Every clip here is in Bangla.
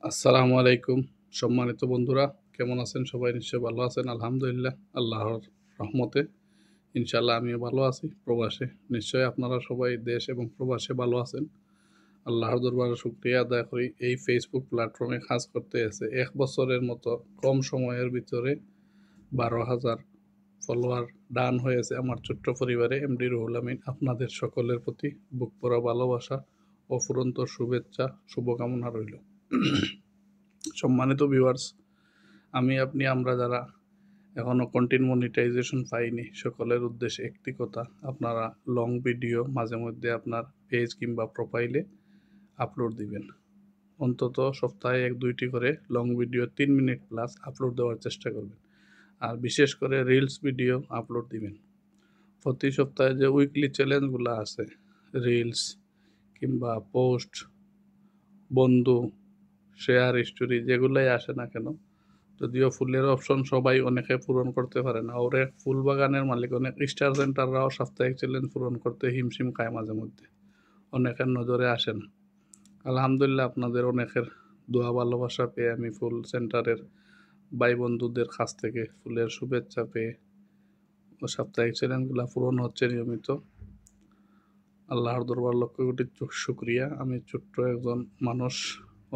আসসালামু আলাইকুম সম্মানিত বন্ধুরা, কেমন আছেন সবাই? নিশ্চয়ই ভালো আছেন। আলহামদুলিল্লাহ, আল্লাহর রহমতে ইনশাআল্লাহ আমিও ভালো আছি। প্রবাসে নিশ্চয়ই আপনারা সবাই দেশ এবং প্রবাসে ভালো আছেন। আল্লাহর দরবারে শুকরিয়া আদায় করি, এই ফেসবুক প্ল্যাটফর্মে কাজ করতে এসে 1 বছরের মতো কম সময়ের ভিতরে 12,000 ফলোয়ার ডান হয়েছে আমার ছোট্ট পরিবারে। এমডি রুহুল আমিন আপনাদের সকলের প্রতি বুক ভরা ভালোবাসা, অফুরন্ত শুভেচ্ছা, শুভকামনা রইল। সম্মানিত ভিউয়ার্স, আমরা যারা এখনও কন্টেন্ট মনিটাইজেশন পাইনি, সকলের উদ্দেশ্যে একটি কথা: আপনারা লং ভিডিও মাঝে মধ্যে আপনার পেজ কিংবা প্রোফাইলে আপলোড দিবেন। অন্তত সপ্তাহে 1-2টি করে long video 3 minute plus upload দেওয়ার চেষ্টা করবেন। আর বিশেষ করে রিলস ভিডিও আপলোড দিবেন। প্রতি সপ্তাহে যে উইকলি চ্যালেঞ্জগুলো আছে, রিলস কিংবা পোস্ট, বন্ধু, শেয়ার, স্টোরি, যেগুলোই আসে না কেন, যদিও ফুলের অপশন সবাই অনেকে পূরণ করতে পারে না, ওরে ফুল বাগানের মালিক অনেক স্টার সেন্টাররাও সাপ্তাহিক চ্যালেঞ্জ পূরণ করতে হিমশিম খায় মাঝে মধ্যে, অনেকের নজরে আসে না। আলহামদুলিল্লাহ, আপনাদের অনেকের দোয়া ভালোবাসা পেয়ে আমি ফুল সেন্টারের ভাই বন্ধুদের কাছ থেকে ফুলের শুভেচ্ছা পেয়ে ও সাপ্তাহিক চ্যালেঞ্জগুলো পূরণ হচ্ছে নিয়মিত। আল্লাহর দরবার লক্ষ কোটি শুক্রিয়া। আমি ছোট্ট একজন মানুষ,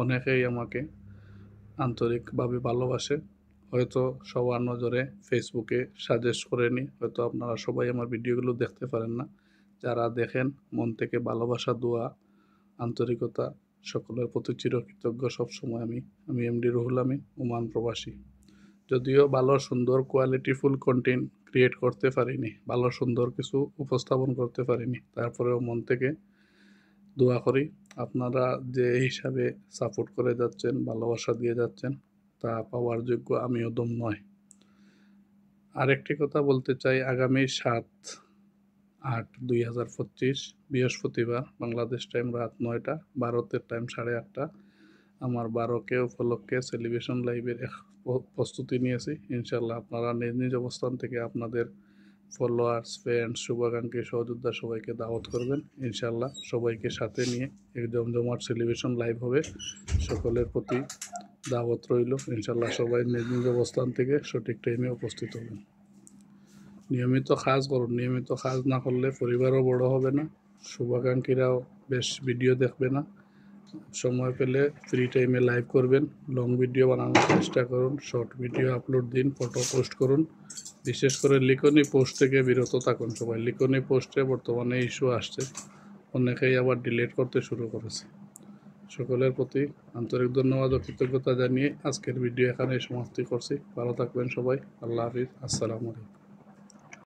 অনেকেই আমাকে আন্তরিকভাবে ভালোবাসে। হয়তো সবার নজরে ফেসবুকে সাজেস্ট করেনি, হয়তো আপনারা সবাই আমার ভিডিওগুলো দেখতে পারেন না। যারা দেখেন, মন থেকে ভালোবাসা, দোয়া, আন্তরিকতা, সকলের প্রতি চিরকৃতজ্ঞ সবসময়। আমি এমডি রুহুল আমিন, ওমান প্রবাসী। যদিও ভালো সুন্দর কোয়ালিটিফুল কন্টেন্ট ক্রিয়েট করতে পারিনি, ভালো সুন্দর কিছু উপস্থাপন করতে পারিনি, তারপরেও মন থেকে দোয়া করি আপনারা যে হিসাবে সাপোর্ট করে যাচ্ছেন, ভালোবাসা দিয়ে যাচ্ছেন, তা পাওয়ার যোগ্য আমিও দম নয়। আরেকটি কথা বলতে চাই, আগামী 7/8/2025 বৃহস্পতিবার, বাংলাদেশ টাইম রাত 9টা, ভারতের টাইম 8:30, আমার 12কে উপলক্ষে সেলিব্রেশন লাইভের প্রস্তুতি নিয়েছি। ইনশাল্লাহ আপনারা নিজ নিজ অবস্থান থেকে আপনাদের ফলোয়ার্স, ফ্রেন্ডস, শুভাকাঙ্ক্ষী, সহযোদ্ধা সবাইকে দাওয়াত করবেন। ইনশাল্লাহ সবাইকে সাথে নিয়ে এক জমজমাট সেলিব্রেশন লাইভ হবে। সকলের প্রতি দাওয়াত রইল। ইনশাল্লাহ সবাই নিজ নিজ অবস্থান থেকে সঠিক টাইমে উপস্থিত হবেন। নিয়মিত কাজ করুন, নিয়মিত কাজ না করলে পরিবারও বড় হবে না, শুভাকাঙ্ক্ষীরাও বেশ ভিডিও দেখবে না। সময় পেলে ফ্রি টাইমে লাইভ করবেন, লং ভিডিও বানানোর চেষ্টা করুন, শর্ট ভিডিও আপলোড দিন, ফটো পোস্ট করুন। বিশেষ করে লিখনি পোস্ট থেকে বিরত থাকুন সবাই। লিখনি পোস্টে বর্তমানে ইস্যু আসছে, অনেকেই আবার ডিলিট করতে শুরু করেছে। সকলের প্রতি আন্তরিক ধন্যবাদ ও কৃতজ্ঞতা জানিয়ে আজকের ভিডিও এখানেই সমাপ্তি করছি। ভালো থাকবেন সবাই। আল্লাহ হাফিজ। আসসালামু আলাইকুম।